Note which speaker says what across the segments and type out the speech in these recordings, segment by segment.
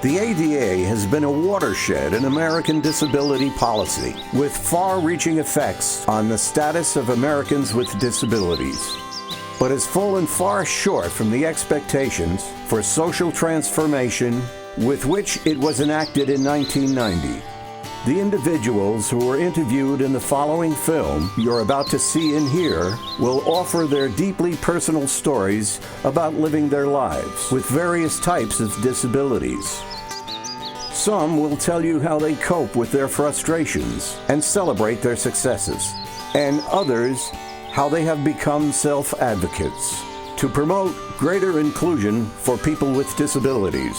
Speaker 1: The ADA has been a watershed in American disability policy, with far-reaching effects on the status of Americans with disabilities, but has fallen far short from the expectations for social transformation with which it was enacted in 1990. The individuals who were interviewed in the following film you're about to see and hear will offer their deeply personal stories about living their lives with various types of disabilities. Some will tell you how they cope with their frustrations and celebrate their successes, and others how they have become self-advocates to promote greater inclusion for people with disabilities.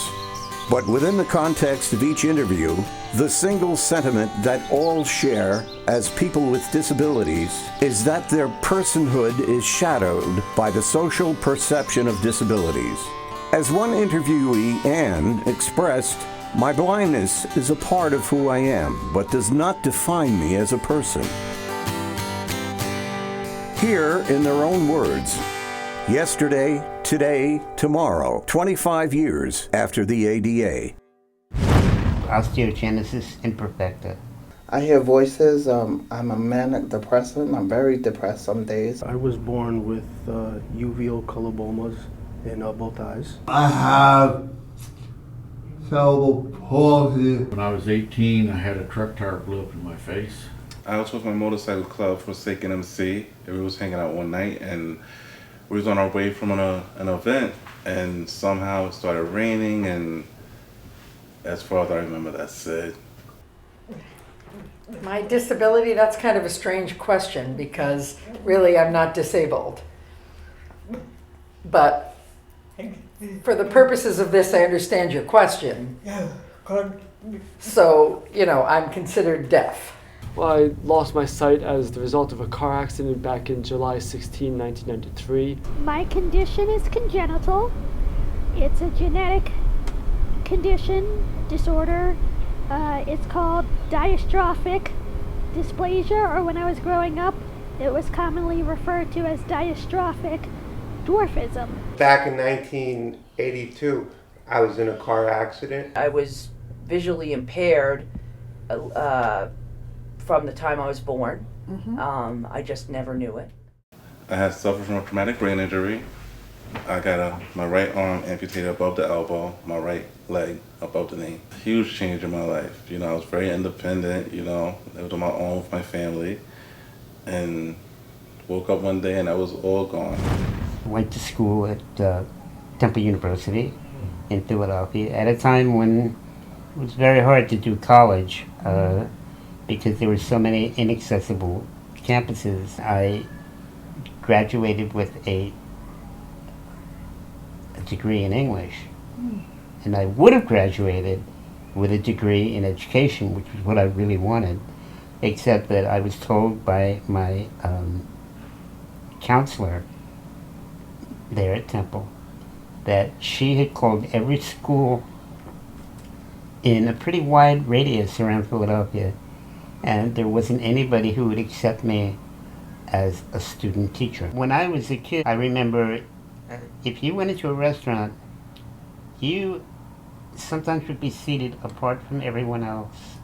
Speaker 1: But within the context of each interview, the single sentiment that all share as people with disabilities is that their personhood is shadowed by the social perception of disabilities. As one interviewee, Anne, expressed, "My blindness is a part of who I am, but does not define me as a person." Here, in their own words, yesterday, today, tomorrow, 25 years after the ADA.
Speaker 2: Osteogenesis imperfecta.
Speaker 3: I hear voices. I'm a manic depressive. I'm very depressed some days.
Speaker 4: I was born with uveal colobomas in both eyes.
Speaker 5: I have cerebral palsy.
Speaker 6: When I was 18, I had a truck tire blew up in my face.
Speaker 7: I was with my motorcycle club, Forsaken MC, and we was hanging out one night, and we was on our way from an event, and somehow it started raining, and as far as I remember, that's it.
Speaker 8: My disability, that's kind of a strange question because really I'm not disabled. But for the purposes of this, I understand your question. So, I'm considered deaf.
Speaker 9: Well, I lost my sight as the result of a car accident back in July 16, 1993.
Speaker 10: My condition is congenital. It's a genetic condition, disorder. It's called dystrophic dysplasia, or when I was growing up, it was commonly referred to as dystrophic dwarfism.
Speaker 11: Back in 1982, I was in a car accident.
Speaker 12: I was visually impaired from the time I was born. Mm-hmm. I just never knew it.
Speaker 7: I had suffered from a traumatic brain injury. I got my right arm amputated above the elbow, my right leg above the knee. Huge change in my life. I was very independent, lived on my own with my family, and woke up one day and I was all gone.
Speaker 2: Went to school at Temple University in Philadelphia at a time when it was very hard to do college because there were so many inaccessible campuses. I graduated with a degree in English, and I would have graduated with a degree in education, which was what I really wanted, except that I was told by my counselor there at Temple that she had called every school in a pretty wide radius around Philadelphia, and there wasn't anybody who would accept me as a student teacher. When I was a kid, I remember if you went into a restaurant, you sometimes would be seated apart from everyone else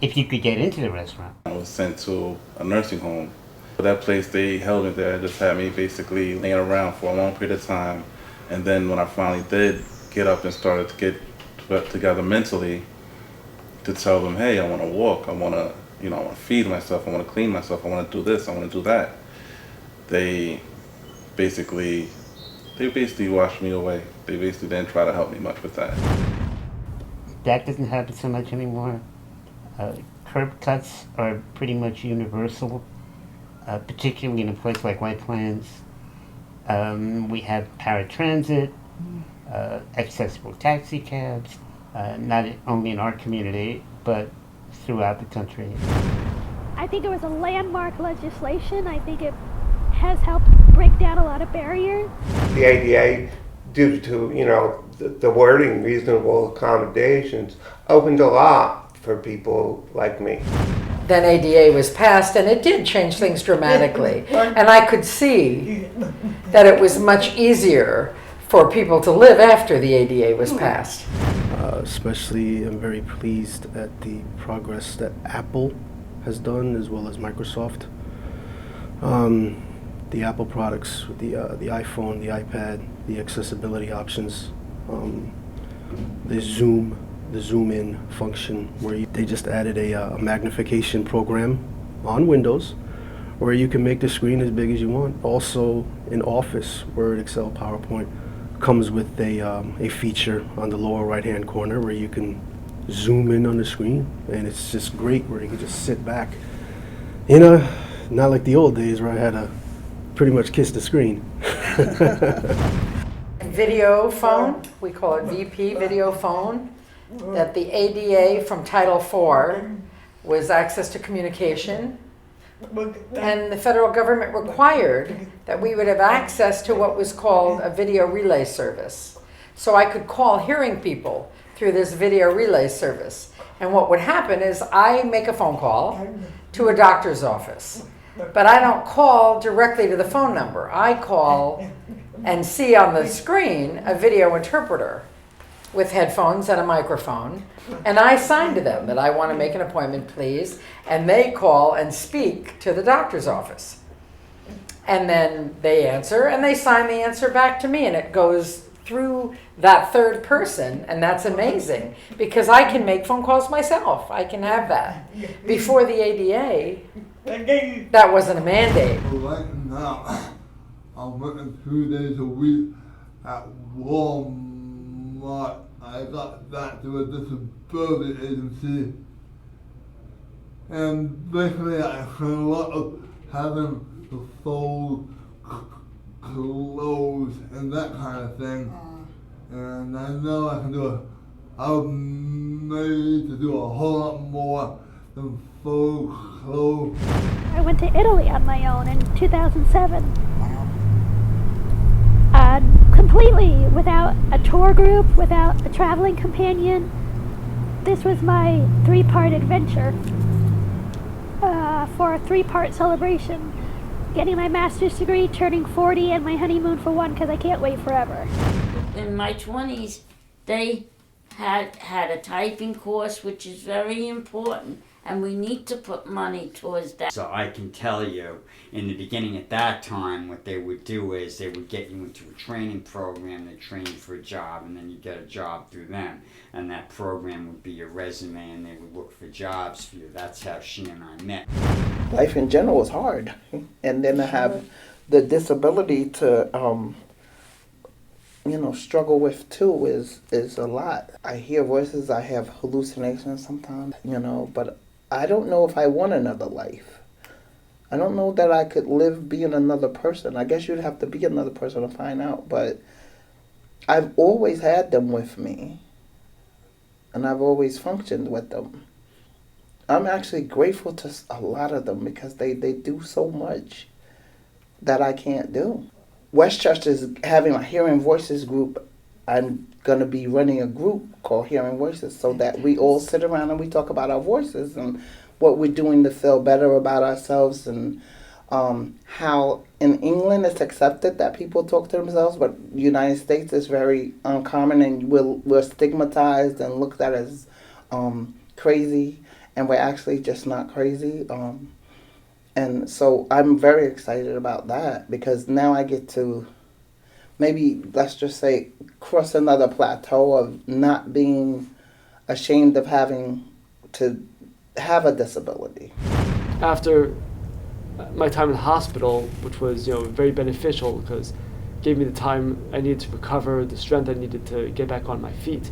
Speaker 2: if you could get into the restaurant.
Speaker 7: I was sent to a nursing home. For that place, they held me there, just had me basically laying around for a long period of time. And then when I finally did get up and started to get together mentally to tell them, hey, I want to walk, I want to feed myself, I want to clean myself, I want to do this, I want to do that. They basically washed me away. They basically didn't try to help me much with that.
Speaker 2: That doesn't happen so much anymore. Curb cuts are pretty much universal, particularly in a place like White Plains. We have paratransit, accessible taxi cabs, not only in our community, but throughout the country.
Speaker 10: I think it was a landmark legislation. I think it has helped break down a lot of barriers.
Speaker 11: The ADA, due to the wording, reasonable accommodations, opened a lot for people like me.
Speaker 8: Then ADA was passed, and it did change things dramatically. And I could see that it was much easier for people to live after the ADA was passed.
Speaker 4: especially am very pleased at the progress that Apple has done, as well as Microsoft. The Apple products, the iPhone, the iPad, the accessibility options, the zoom in function, where they just added a magnification program on Windows where you can make the screen as big as you want. Also in Office, Word, Excel, PowerPoint comes with a feature on the lower right hand corner where you can zoom in on the screen, and it's just great where you can just sit back. Not like the old days where I had to pretty much kiss the screen.
Speaker 8: Video phone, we call it VP, video phone, that the ADA from Title IV was access to communication. And the federal government required that we would have access to what was called a video relay service. So I could call hearing people through this video relay service. And what would happen is I make a phone call to a doctor's office, but I don't call directly to the phone number. I call and see on the screen a video interpreter with headphones and a microphone, and I sign to them that I want to make an appointment, please, and they call and speak to the doctor's office. And then they answer, and they sign the answer back to me, and it goes through that third person, and that's amazing, because I can make phone calls myself. I can have that. Before the ADA, that wasn't a mandate.
Speaker 5: Right now, I'm working 2 days a week at Walmart. I got that to a disability agency, and basically I spent a lot of having to fold clothes and that kind of thing, and I know I can do it. I'm made to do a whole lot more than fold clothes.
Speaker 10: I went to Italy on my own in 2007. Completely without a tour group, without a traveling companion. This was my 3-part adventure for a 3-part celebration. Getting my master's degree, turning 40, and my honeymoon for 1 because I can't wait forever.
Speaker 13: In my 20s, they had a typing course, which is very important, and we need to put money towards that.
Speaker 14: So I can tell you, in the beginning at that time, what they would do is they would get you into a training program, they train you for a job, and then you get a job through them. And that program would be your resume, and they would look for jobs for you. That's how she and I met.
Speaker 3: Life in general is hard. And then to have the disability to, struggle with too is a lot. I hear voices, I have hallucinations sometimes, but I don't know if I want another life. I don't know that I could live being another person. I guess you'd have to be another person to find out, but I've always had them with me, and I've always functioned with them. I'm actually grateful to a lot of them because they do so much that I can't do. Westchester is having a Hearing Voices group. I'm going to be running a group called Hearing Voices so that we all sit around and we talk about our voices and what we're doing to feel better about ourselves, and how in England it's accepted that people talk to themselves, but the United States is very uncommon, and we're stigmatized and looked at as crazy, and we're actually just not crazy. And so I'm very excited about that because now I get to maybe, let's just say, cross another plateau of not being ashamed of having to have a disability.
Speaker 9: After my time in the hospital, which was very beneficial because it gave me the time I needed to recover, the strength I needed to get back on my feet.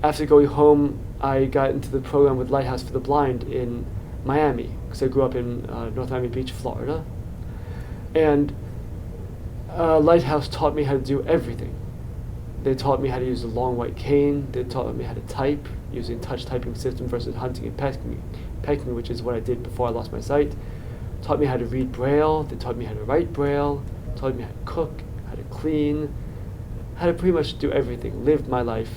Speaker 9: After going home, I got into the program with Lighthouse for the Blind in Miami because I grew up in North Miami Beach, Florida. And Lighthouse taught me how to do everything. They taught me how to use a long white cane. They taught me how to type using touch typing system versus hunting and pecking, which is what I did before I lost my sight. Taught me how to read Braille. They taught me how to write Braille. Taught me how to cook, how to clean, how to pretty much do everything. Live my life,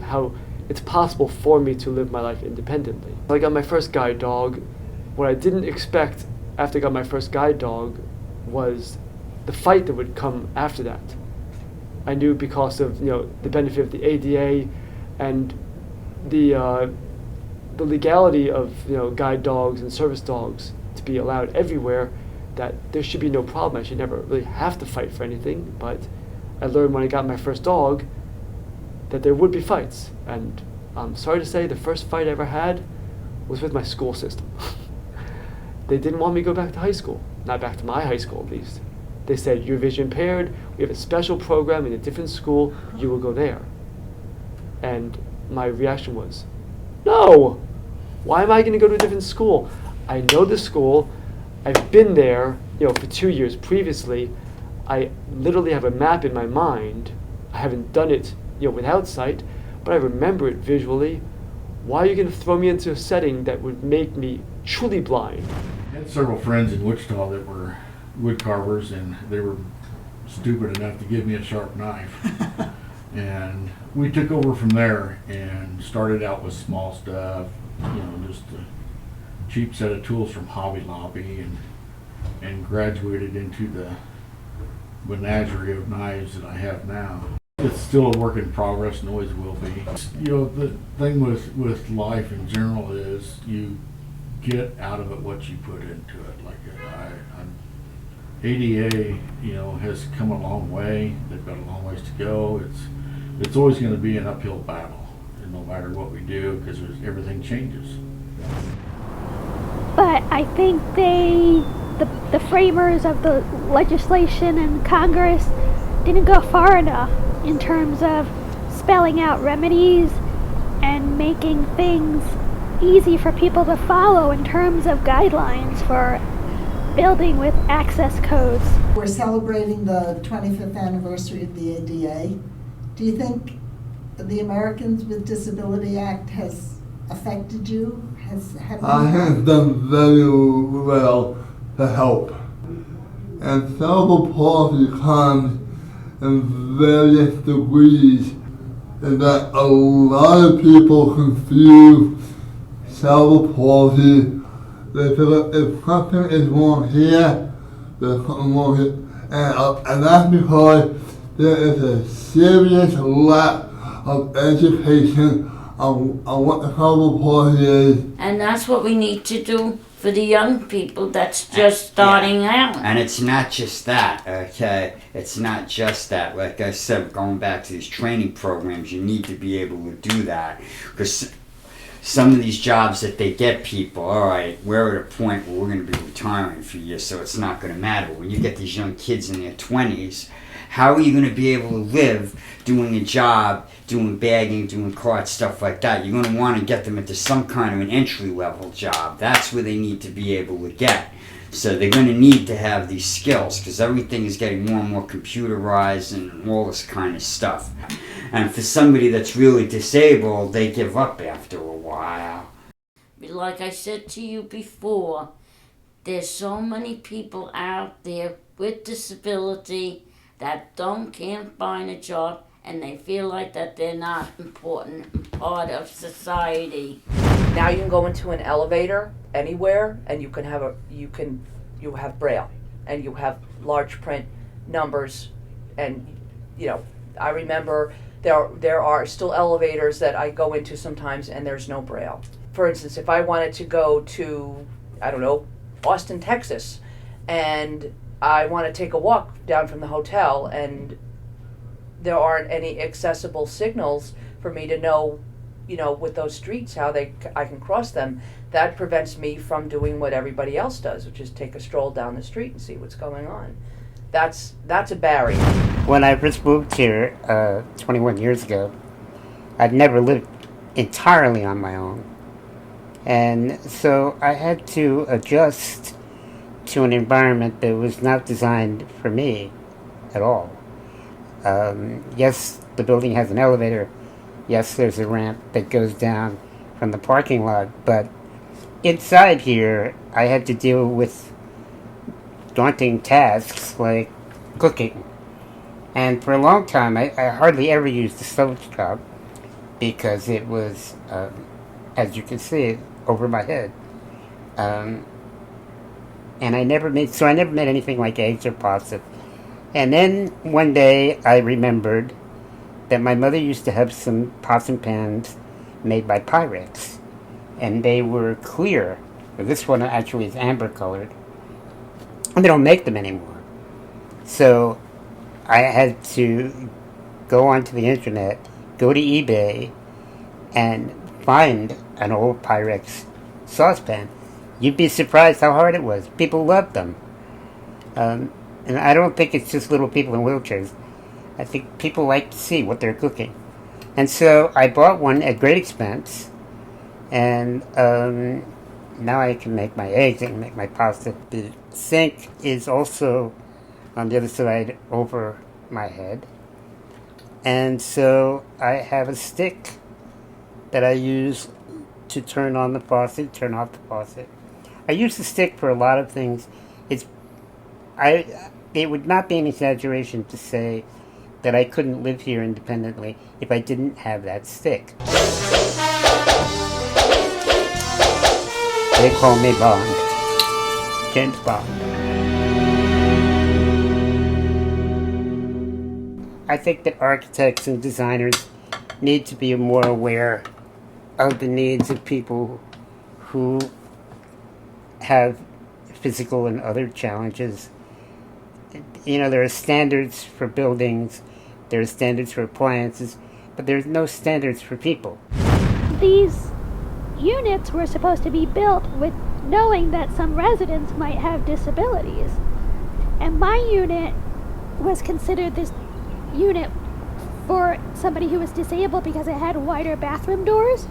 Speaker 9: how it's possible for me to live my life independently. I got my first guide dog. What I didn't expect after I got my first guide dog was the fight that would come after that. I knew because of the benefit of the ADA, And the legality of guide dogs and service dogs to be allowed everywhere, that there should be no problem. I should never really have to fight for anything. But I learned when I got my first dog that there would be fights. And I'm sorry to say, the first fight I ever had was with my school system. They didn't want me to go back to high school, not back to my high school at least. They said, you're vision impaired, we have a special program in a different school, you will go there. And my reaction was, no! Why am I going to go to a different school? I know the school, I've been there for 2 years previously. I literally have a map in my mind. I haven't done it without sight, but I remember it visually. Why are you going to throw me into a setting that would make me truly blind?
Speaker 6: I had several friends in Wichita that were wood carvers, and they were stupid enough to give me a sharp knife. And we took over from there and started out with small stuff, just a cheap set of tools from Hobby Lobby, and graduated into the menagerie of knives that I have now. It's still a work in progress and always will be. The thing with life in general is you get out of it what you put into it. Like ADA, has come a long way. They've got a long ways to go. It's always going to be an uphill battle, no matter what we do, because everything changes.
Speaker 10: But I think the framers of the legislation in Congress didn't go far enough in terms of spelling out remedies and making things easy for people to follow in terms of guidelines for building with access codes.
Speaker 15: We're celebrating the 25th anniversary of the ADA. Do you think the Americans with Disability Act has affected you?
Speaker 5: I have done very well to help. And cerebral palsy comes in various degrees, and that a lot of people confuse cerebral palsy. They feel like if something is wrong here, there's something wrong here. And that's because there is a serious lack of education on what the cerebral palsy is.
Speaker 13: And that's what we need to do for the young people that's just starting out.
Speaker 14: And it's not just that, okay? It's not just that. Like I said, going back to these training programs, you need to be able to do that. Because some of these jobs that they get people, all right, we're at a point where we're going to be retiring for years, so it's not going to matter. But when you get these young kids in their 20s, how are you going to be able to live doing a job, doing bagging, doing carts, stuff like that? You're going to want to get them into some kind of an entry-level job. That's where they need to be able to get. So they're going to need to have these skills, because everything is getting more and more computerized and all this kind of stuff. And for somebody that's really disabled, they give up after a while.
Speaker 13: Like I said to you before, there's so many people out there with disability that can't find a job, and they feel like that they're not important and part of society.
Speaker 12: Now you can go into an elevator anywhere, and you have Braille, and you have large print numbers, and I remember there are still elevators that I go into sometimes, and there's no Braille. For instance, if I wanted to go to, I don't know, Austin, Texas, and I want to take a walk down from the hotel, and there aren't any accessible signals for me to know, with those streets, how I can cross them. That prevents me from doing what everybody else does, which is take a stroll down the street and see what's going on. That's a barrier.
Speaker 2: When I first moved here 21 years ago, I'd never lived entirely on my own. And so I had to adjust to an environment that was not designed for me at all. Yes, the building has an elevator. Yes, there's a ramp that goes down from the parking lot. But inside here, I had to deal with daunting tasks like cooking. And for a long time, I hardly ever used the stovetop because it was, as you can see, over my head. And I never made anything like eggs or pasta. And then one day I remembered that my mother used to have some pots and pans made by Pyrex, and they were clear. This one actually is amber colored, and they don't make them anymore. So I had to go onto the internet, go to eBay, and find an old Pyrex saucepan. You'd be surprised how hard it was. People loved them. And I don't think it's just little people in wheelchairs. I think people like to see what they're cooking. And so I bought one at great expense, and now I can make my eggs and make my pasta. The sink is also on the other side over my head. And so I have a stick that I use to turn on the faucet, turn off the faucet. I use the stick for a lot of things. It would not be an exaggeration to say that I couldn't live here independently if I didn't have that stick. They call me Bond. James Bond. I think that architects and designers need to be more aware of the needs of people who have physical and other challenges. You know, there are standards for buildings, there are standards for appliances, but there's no standards for people.
Speaker 10: These units were supposed to be built with knowing that some residents might have disabilities. And my unit was considered this unit for somebody who was disabled because it had wider bathroom doors,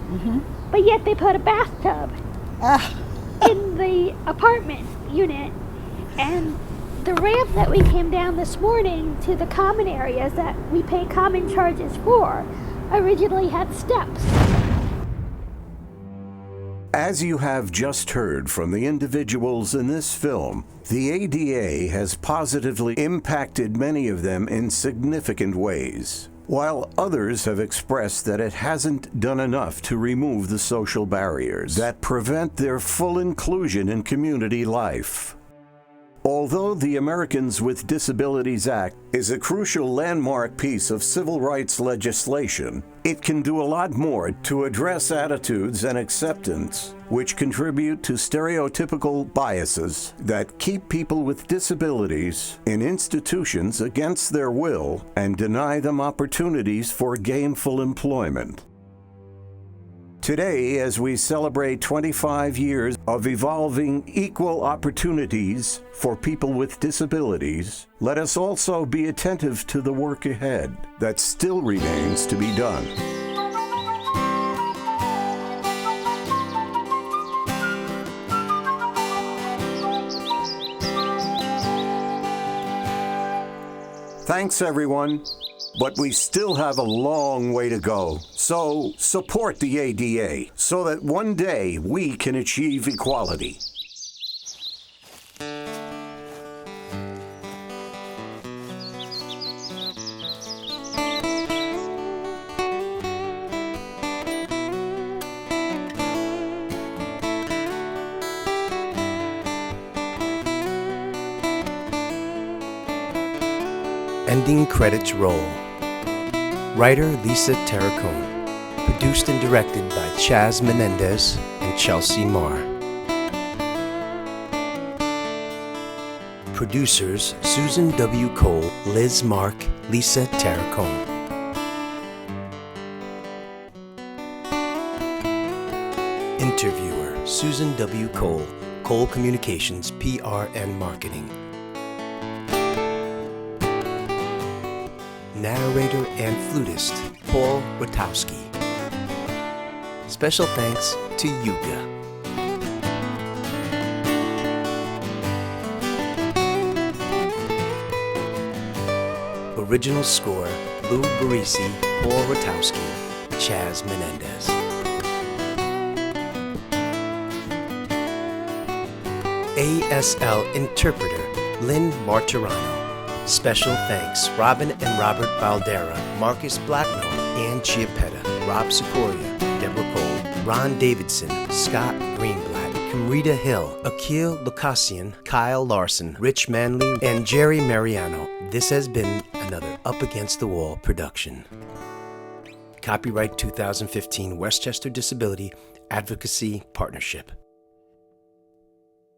Speaker 10: but yet they put a bathtub in the apartment unit. And the ramp that we came down this morning to the common areas that we pay common charges for originally had steps.
Speaker 1: As you have just heard from the individuals in this film, the ADA has positively impacted many of them in significant ways, while others have expressed that it hasn't done enough to remove the social barriers that prevent their full inclusion in community life. Although the Americans with Disabilities Act is a crucial landmark piece of civil rights legislation, it can do a lot more to address attitudes and acceptance which contribute to stereotypical biases that keep people with disabilities in institutions against their will and deny them opportunities for gainful employment. Today, as we celebrate 25 years of evolving equal opportunities for people with disabilities, let us also be attentive to the work ahead that still remains to be done. Thanks, everyone. But we still have a long way to go. So support the ADA so that one day we can achieve equality.
Speaker 16: Ending credits roll. Writer Lisa Terracone. Produced and directed by Chaz Menendez and Chelsea Marr. Producers Susan W. Cole, Liz Mark, Lisa Terracone. Interviewer Susan W. Cole, Cole Communications, PR and Marketing. Narrator and flutist, Paul Witowski. Special thanks to Yuga. Original score, Lou Barisi, Paul Witowski, Chaz Menendez. ASL Interpreter, Lynn Martirano. Special thanks, Robin and Robert Baldera, Marcus Blacknell, Ann Chiappetta, Rob Sikoria, Deborah Cole, Ron Davidson, Scott Greenblatt, Kamrita Hill, Akil Lucasian, Kyle Larson, Rich Manley, and Jerry Mariano. This has been another Up Against the Wall production. Copyright 2015 Westchester Disability Advocacy Partnership.